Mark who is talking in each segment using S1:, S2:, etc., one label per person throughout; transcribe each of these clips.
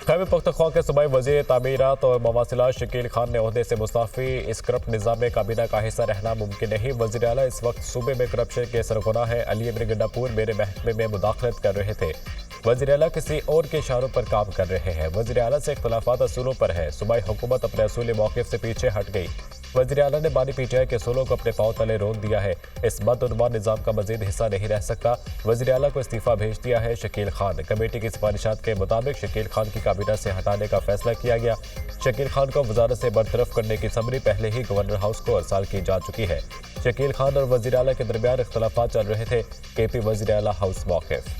S1: खैबर पख्तूनख्वा के सूबाई वज़ीर तामीरात और मवासिलात शकील खान ने ओहदे से मुस्ताफ़ी। इस करप्ट निज़ाम में काबीना का हिस्सा रहना मुमकिन नहीं। वज़ीर आला इस वक्त सूबे में करप्शन के सरगना है। अली इब्न गंडापुर मेरे महकमे में मुदाखलत कर रहे थे। वज़ीर आला किसी और के इशारों पर काम कर रहे हैं। वज़ीर आला से इख्तलाफात असूलों पर है। सूबाई हुकूमत अपने असूली मौक़िफ़ से पीछे हट गई। वज़ीर आला ने बानी पीटीआई के असूलों को अपने पाँव तले रोक दिया है। इस बदउनवान निज़ाम का मज़ीद हिस्सा नहीं रह सकता। वज़ीर आला को इस्तीफ़ा भेज दिया है। शकील खान कमेटी की सिफारिशात के मुताबिक शकील खान की काबीना से हटाने का फैसला किया गया। शकील खान को वजारत से बरतरफ करने की समरी पहले ही गवर्नर हाउस को अरसाल की जा चुकी है। शकील खान और वज़ीर आला के दरमियान इख्तलाफात चल रहे थे। केपी वज़ीर आला हाउस मौक़िफ़।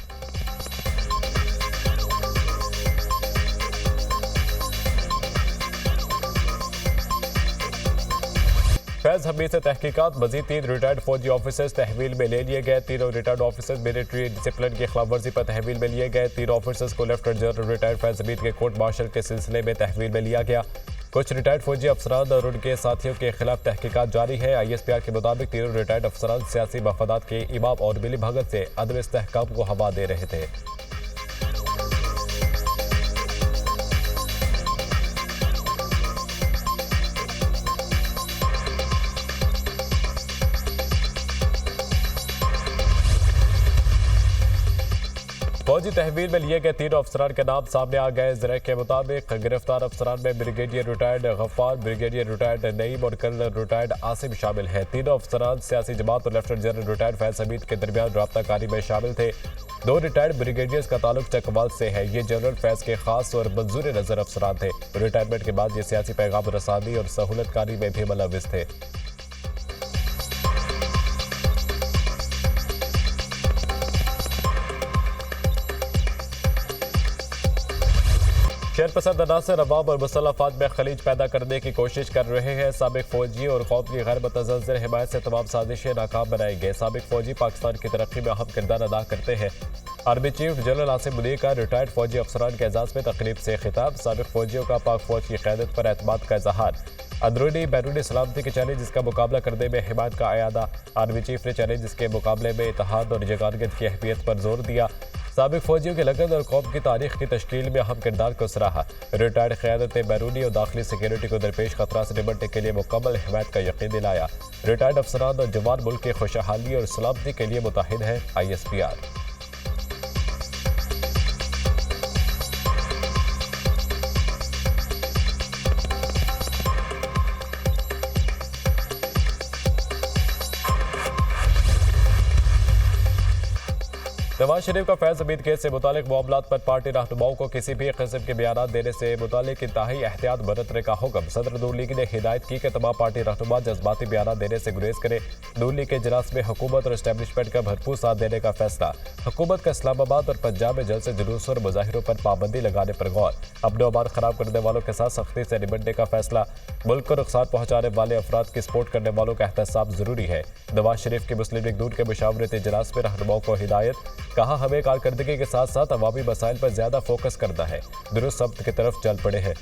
S1: फैज़ हमीद से तहकीकात। मजीद 3 रिटायर्ड फौजी ऑफिसर्स तहवील में ले लिए गए। तीनों रिटायर्ड ऑफिसर्स मिलिट्री डिसिप्लिन की खिलाफवर्जी पर तहवील में लिए गए। 3 ऑफिसर्स को लेफ्टिनेंट जनरल रिटायर्ड फैज़ हमीद के कोर्ट मार्शल के सिलसिले में तहवील में लिया गया। कुछ रिटायर्ड फौजी अफसरान और उनके साथियों के खिलाफ तहकीकात जारी है। ISPR के मुताबिक तीनों रिटायर्ड अफसरान सियासी मफादात के इमाम और मिली भगत से अदम इस्तेहकाम को हवा दे रहे थे। फौजी तहवील में लिए गए 3 अफसरान के नाम सामने आ गए। ज़रा के मुताबिक गिरफ्तार अफसरान में brigadier retired Gaffar, brigadier retired Naeem और कर्नल रिटायर्ड आसिम शामिल हैं। तीनों अफसरान सियासी जमात और लेफ्टिनेंट जनरल रिटायर्ड फैज़ हमीद के दरमियान राब्ताकारी में शामिल थे। 2 रिटायर्ड ब्रिगेडियर्स का ताल्लुक चकवाल से है। ये जनरल फैज़ के खास और मंजूर नजर अफसरान थे। रिटायरमेंट के बाद ये सियासी पैगाम रसानी और सहूलतकारी में भी मुलविस थे। शहरपसंद अनासर अवाम और मुसल्लफात में खलीज पैदा करने की कोशिश कर रहे हैं। साबिक फौजी और कौम की गैर मुतज़्ज़र हिमायत से तमाम साजिशें नाकाम बनाएंगे। साबिक फौजी पाकिस्तान की तरक्की में अहम किरदार अदा करते हैं। Army chief general Asim Munir का रिटायर्ड फौजी अफसरान के एजाज़ में तकरीब से खिताब। साबिक फौजियों का पाक फौज की क़यादत पर एतमाद का इजहार। अंदरूनी बैरूनी सलामती के चैलेंज का मुकाबला करने में हिमायत का अयादा। आर्मी चीफ ने चैलेंज के मुकाबले में इत्तेहाद और यगानगियत की अहमियत पर जोर दिया। साबिक फौजियों की लगन और कौम की तारीख की तश्कील में अहम किरदार को सराहा। रिटायर्ड क़यादत ने बैरूनी और दाखिली सिक्योरिटी को दरपेश खतरा से निपटने के लिए मुकम्मल हिमायत का यकीन दिलाया। रिटायर्ड अफसरान और जवान मुल्क की खुशहाली और सलामती के लिए मुतहिद है। ISPR। नवाज शरीफ का फैज़ हमीद केस से मुतालिक मामलात पर पार्टी रहनुमाओं को किसी भी किस्म के बयान देने से मुतालिक इंतहाई एहतियात बरतने का हुक्म। सदर नून लीग ने हिदायत की कि तमाम पार्टी रहनुमा जज्बाती बयान देने से गुरेज करें। नून लीग के इजलास में हुकूमत और एस्टेब्लिशमेंट का भरपूर साथ देने का फैसला। हुकूमत का इस्लामाबाद और पंजाब में जल्द से जुलूस और मुजाहिरों पर पाबंदी लगाने पर गौर। अपने अमान खराब करने वालों के साथ सख्ती से निपटने का फैसला। मुल्क को नुकसान पहुंचाने वाले अफराद की सपोर्ट करने वालों का एहतसाब जरूरी है। नवाज शरीफ की मुस्लिम लीग नून के मुशावरती इजलास में रहनुमाओं को हिदायत। कहा, हमें कारकर्दगी के साथ साथ अवामी मसाइल पर ज्यादा फोकस करना है। दुरुस्त सब्त की तरफ चल पड़े हैं।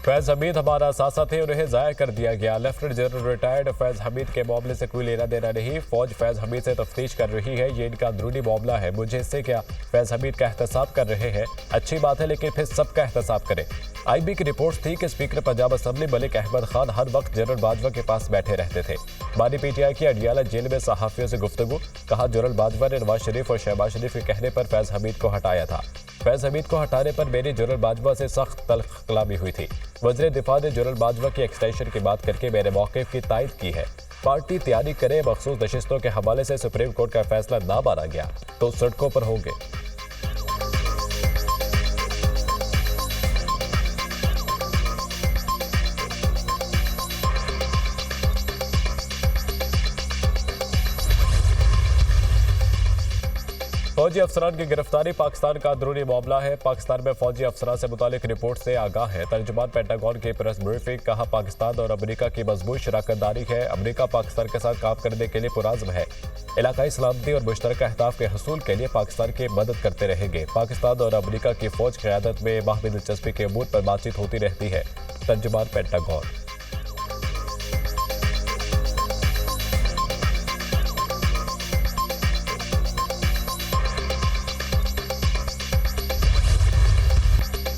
S1: फैज़ हमीद हमारा सासा थे, उन्हें ज़ाया कर दिया गया। लेफ्टिनेंट जनरल रिटायर्ड फैज़ हमीद के मामले से कोई लेना देना नहीं। फौज फैज़ हमीद से तफ्तीश कर रही है। ये इनका अंदरूनी मामला है, मुझे इससे क्या। फैज़ हमीद का एहतसाब कर रहे हैं, अच्छी बात है, लेकिन फिर सबका एहतसाब करें। IB की रिपोर्ट थी कि स्पीकर पंजाब असम्बली मलिक अहमद खान हर वक्त जनरल बाजवा के पास बैठे रहते थे। बानी PTI की अडियाला जेल में सहाफ़ियों से गुफ्तगू। कहा, जनरल बाजवा ने नवाज शरीफ और शहबाज शरीफ के कहने पर फैज़ हमीद को हटाया था। फैज़ हमीद को हटाने पर मेरी जनरल बाजवा से सख्त तल्ख कलामी हुई थी। वज़ीर दिफा ने जनरल बाजवा की एक्सटेंशन की बात करके मेरे मौक़िफ़ की तायद की है। पार्टी तैयारी करे, मखसूस नशिस्तों के हवाले से सुप्रीम कोर्ट का फैसला ना माना गया तो सड़कों पर होंगे। फौजी अफसरान की गिरफ्तारी पाकिस्तान का अंदरूनी मामला है। पाकिस्तान में फौजी अफसरान से मुतालिक रिपोर्ट से आगाह है। तर्जुमान पेंटागन की प्रेस ब्रीफिंग। कहा, पाकिस्तान और अमेरिका की मजबूत शराकतदारी है। अमेरिका पाकिस्तान के साथ काम करने के लिए पुराज़्म है। इलाकाई सलामती और मुश्तरका अहदाफ के हसूल के लिए पाकिस्तान की मदद करते रहेंगे। पाकिस्तान और अमेरिका की फौज क़यादत में बाहमी दिलचस्पी के अमूर पर बातचीत होती रहती है। तर्जुमान पेंटागन।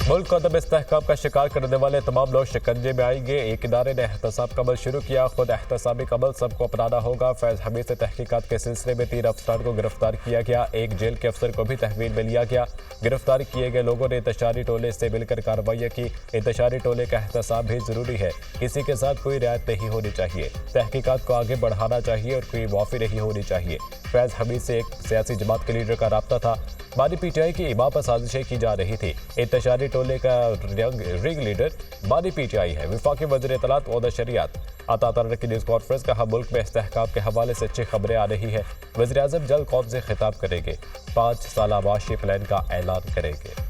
S1: मुल्क को अदम इस्तेहकाम का शिकार करने वाले तमाम लोग शिकंजे में आएंगे। एक इदारे ने एहतसाब का अमल शुरू किया, खुद एहतसाबी का अमल सबको अपनाना होगा। फैज हमीद से तहकीकात के सिलसिले में 3 अफसरान को गिरफ्तार किया गया। एक जेल के अफसर को भी तहवील में लिया गया। गिरफ्तार किए गए लोगों ने इंतशारी टोले से मिलकर कार्रवाई की। इंतशारी टोले का एहतसाब भी जरूरी है, किसी के साथ कोई रियायत नहीं होनी चाहिए। तहकीकात को आगे बढ़ाना चाहिए और कोई मुआफी नहीं होनी चाहिए। फैज हमीद से एक सियासी जमात के लीडर का राब्ता था। बानी पीटीआई की इमाम पर साजिशें की जा रही थी। इंतशारी टोले का रिंग लीडर बानी पीटीआई है। वफाकी वज़ीर इत्तलात व नशरियात अता तारर की न्यूज़ कॉन्फ्रेंस कहा, मुल्क में इस्तेहकाम के हवाले से अच्छी खबरें आ रही है। वज़ीर आज़म जल्द कौम से खिताब करेंगे, 5 साला माशी प्लान का ऐलान करेंगे।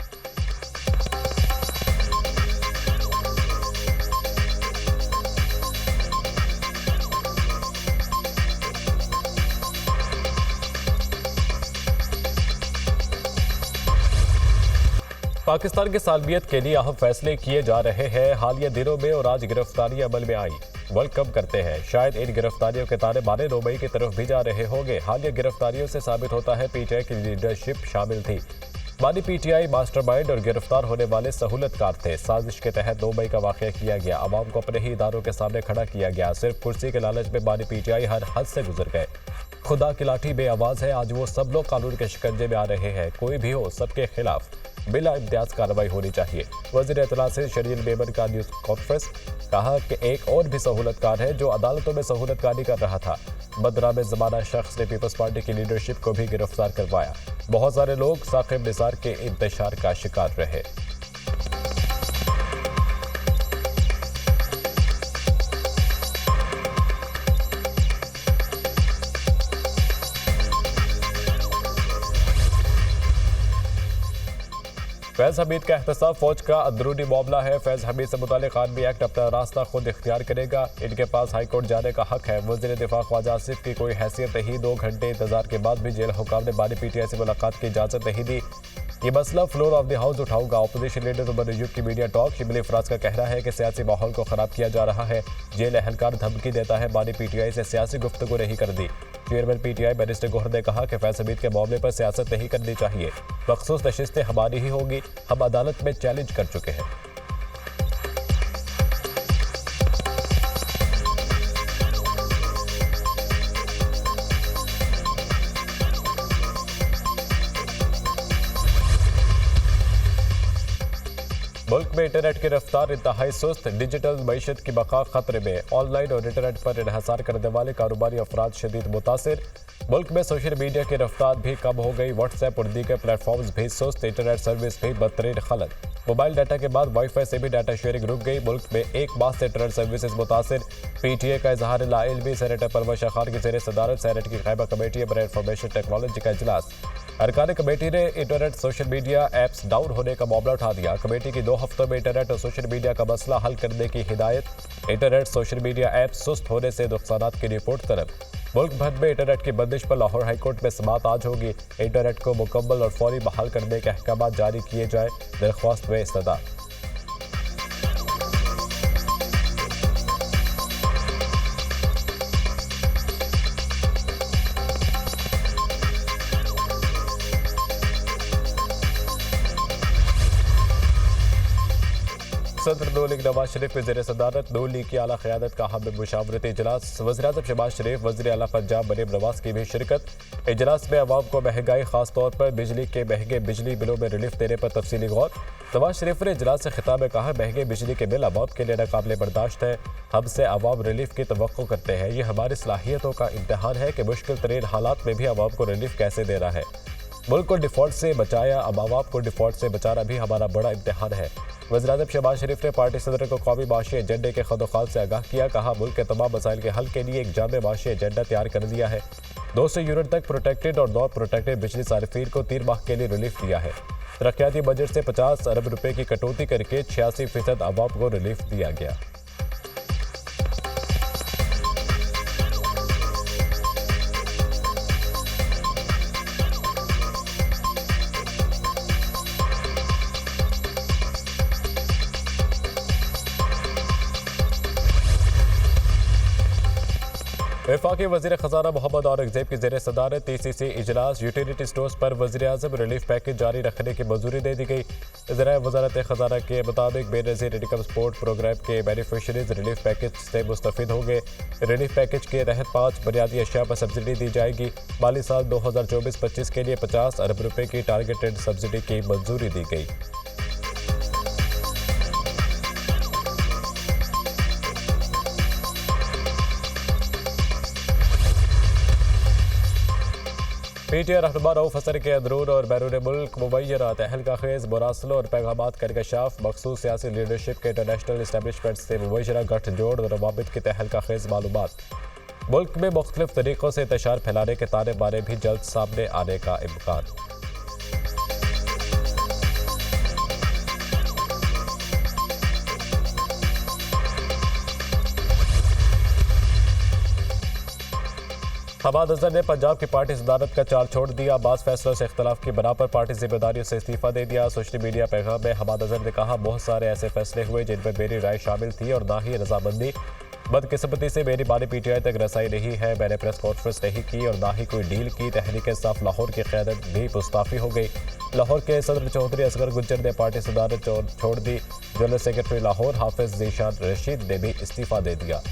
S1: पाकिस्तान की सालमियत के लिए अहम फैसले किए जा रहे हैं। हालिया दिनों में और आज गिरफ्तारी अमल में आई, वेलकम करते हैं। शायद इन गिरफ्तारियों के ताने बाने दुबई की तरफ भी जा रहे होंगे। हालिया गिरफ्तारियों से साबित होता है पीटीआई की लीडरशिप शामिल थी। बानी पीटीआई मास्टरमाइंड और गिरफ्तार होने वाले सहूलतकार थे। साजिश के तहत दुबई का वाक़या किया गया, अवाम को अपने ही इदारों के सामने खड़ा किया गया। सिर्फ कुर्सी के लालच में बानी पीटीआई हर हद से गुजर गए। खुदा की लाठी बेआवाज है। आज वो सब लोग कानून के शिकंजे में आ रहे हैं। कोई भी हो, सबके खिलाफ बिला इम्तियाज कार्रवाई होनी चाहिए। वज़ीर इत्तलात से शरील मेमन का न्यूज़ कॉन्फ्रेंस कहा कि एक और भी सहूलतकार है जो अदालतों में सहूलतकारी कर रहा था। बदनाम ज़माना शख्स ने पीपल्स पार्टी की लीडरशिप को भी गिरफ्तार करवाया। बहुत सारे लोग साकिब निसार के इंतशार का शिकार रहे। फैज हमीद का एहतसाब फौज का अंदरूनी मामला है। फैज हमीद से मुतालिक आर्मी एक्ट अपना रास्ता खुद इख्तियार करेगा। इनके पास हाईकोर्ट जाने का हक है। वज़ीर दिफा ख्वाजा आसिफ की कोई हैसियत नहीं। 2 घंटे इंतजार के बाद भी जेल हुकाम ने बानी पीटीआई से मुलाकात की इजाजत नहीं दी। ये मसला फ्लोर ऑफ द हाउस उठाऊंगा। अपोजिशन लीडर उमर अयूब की मीडिया टॉक। शिमली अफराज का कहना है कि सियासी माहौल को खराब किया जा रहा है। जेल एहलकार धमकी देता है। बानी पीटीआई से सियासी गुफ्तगू नहीं कर दी। चेयरमैन पीटीआई बैरिस्टर गोहर ने कहा कि फैज हमीद के मामले पर सियासत नहीं करनी चाहिए। मखसूस नशिस्तें हमारी ही होंगी। हम अदालत में चैलेंज कर चुके हैं। मुल्क में इंटरनेट की रफ्तार इंतहाई सुस्त। डिजिटल मईशत की बका खतरे में। ऑनलाइन और इंटरनेट पर इन्हसार करने वाले कारोबारी अफराद शदीद मुतासिर। मुल्क में सोशल मीडिया की रफ्तार भी कम हो गई। व्हाट्सएप और दीगर प्लेटफॉर्म्स भी सुस्त। इंटरनेट सर्विस भी बदतरीन हालत। मोबाइल डाटा के बाद वाईफाई से भी डाटा शेयरिंग रुक गई। मुल्क में 1 माह से इंटरनेट सर्विसेज मुतासिर। पीटीए का इजहार लाइल्मी। सेनेटर परवश खान की ज़ेर सदारत सैनेट की कायमा कमेटी बराए इंफॉर्मेशन टेक्नोलॉजी का इजलास। अरकान कमेटी ने internet social media apps down होने का मामला उठा दिया। कमेटी की 2 हफ्तों में इंटरनेट और सोशल मीडिया का मसला हल करने की हिदायत। इंटरनेट सोशल मीडिया ऐप्स सुस्त होने से नुकसानात की रिपोर्ट तलब। मुल्क भर में इंटरनेट की बंदिश पर लाहौर हाईकोर्ट में समाअत आज होगी। इंटरनेट को मुकम्मल और फौरी बहाल करने के अहकाम जारी किए जाए, दरख्वास्त में इस्तदा। सदर नून लीग नवाज शरीफ की ज़ेर सदारत नून लीग की आला क़यादत का हम मुशावरती इजलास। वज़ीर-ए-आज़म शहबाज शरीफ, वज़ीर आला पंजाब मरीम नवाज की भी शिरकत। इजलास में अवाम को महंगाई, खास तौर पर बिजली के महंगे बिजली बिलों में रिलीफ देने पर तफसीली गौर। नवाज शरीफ ने इजलास से खिताब में कहा, महंगे बिजली के बिल अवाम के लिए नाकाबिले बर्दाश्त है। हमसे अवाम रिलीफ की तवक्को करते हैं। ये हमारी सलाहियतों का इम्तहान है कि मुश्किल तरीन हालात में भी अवाम को रिलीफ कैसे देना है। मुल्क को डिफॉल्ट से बचाया, अब अवाम को डिफॉल्ट से बचाना भी हमारा बड़ा इम्तहान है। वज़ीर-ए-आज़म शहबाज शरीफ ने पार्टी सदर को कौमी माशी एजेंडे के खदोखाल से आगाह किया। कहा, मुल्क के तमाम मसाइल के हल के लिए एक जामे माशी एजेंडा तैयार कर दिया है। 200 यूनिट तक प्रोटेक्टेड और नॉन प्रोटेक्टेड बिजली सारिफीन को 3 माह के लिए रिलीफ दिया है। तरक्याती बजट से 50 अरब रुपए की कटौती करके 86% अवाम को रिलीफ दिया गया। वफाकी वज़ीर ख़जाना मोहम्मद औरंगज़ेब की ज़ेर सदारत TCC इजलास। यूटिलिटी स्टोर्स पर वज़ीर-ए-आज़म रिलीफ पैकेज जारी रखने की मंजूरी दे दी गई। ज़राए वज़ारत ख़जाना के मुताबिक बेनज़ीर इनकम सपोर्ट प्रोग्राम के बेनिफिशरीज रिलीफ पैकेज से मुस्तफ़िद होंगे। रिलीफ पैकेज के तहत 5 बुनियादी अशिया पर सब्सिडी दी जाएगी। माली साल 2024-25 के लिए 50 अरब रुपये की टारगेटेड सब्सिडी की मंजूरी दी गई। PTI रहनुमा रऊफ हसन के अंदरून और बैरून मुल्क मुबैना तहलका खेज मुरासलों और पैगामात का इंकशाफ। मखसूस सियासी लीडरशिप के इंटरनेशनल इस्टेब्लिशमेंट से मुबैना गठजोड़ और रवाबित की तहलका खेज मालूमात। मुल्क में मुख्तलिफ तरीक़ों से इंतशार फैलाने के ताने बाने भी जल्द सामने आने का इम्कान। हमाद अजहर ने पंजाब की पार्टी सदारत का चार्ज छोड़ दिया। बाज़ फैसलों से इख्तलाफ की बना पर पार्टी जिम्मेदारियों से इस्तीफा दे दिया। सोशल मीडिया पैगाम में हमाद अजहर ने कहा, बहुत सारे ऐसे फैसले हुए जिनमें मेरी राय शामिल थी और ना ही रजामंदी। बदकिस्मती से मेरी बानी PTI तक रसाई नहीं है। मैंने प्रेस कॉन्फ्रेंस नहीं की और ना ही कोई डील की। तहरीक इंसाफ लाहौर की क़यादत भी मुस्ताफ़ी हो गई। लाहौर के सदर चौधरी असगर गुज्जर ने पार्टी सदारत छोड़ दी। जनरल सेक्रेटरी लाहौर हाफिज ज़ीशान रशीद ने भी इस्तीफा दे दिया।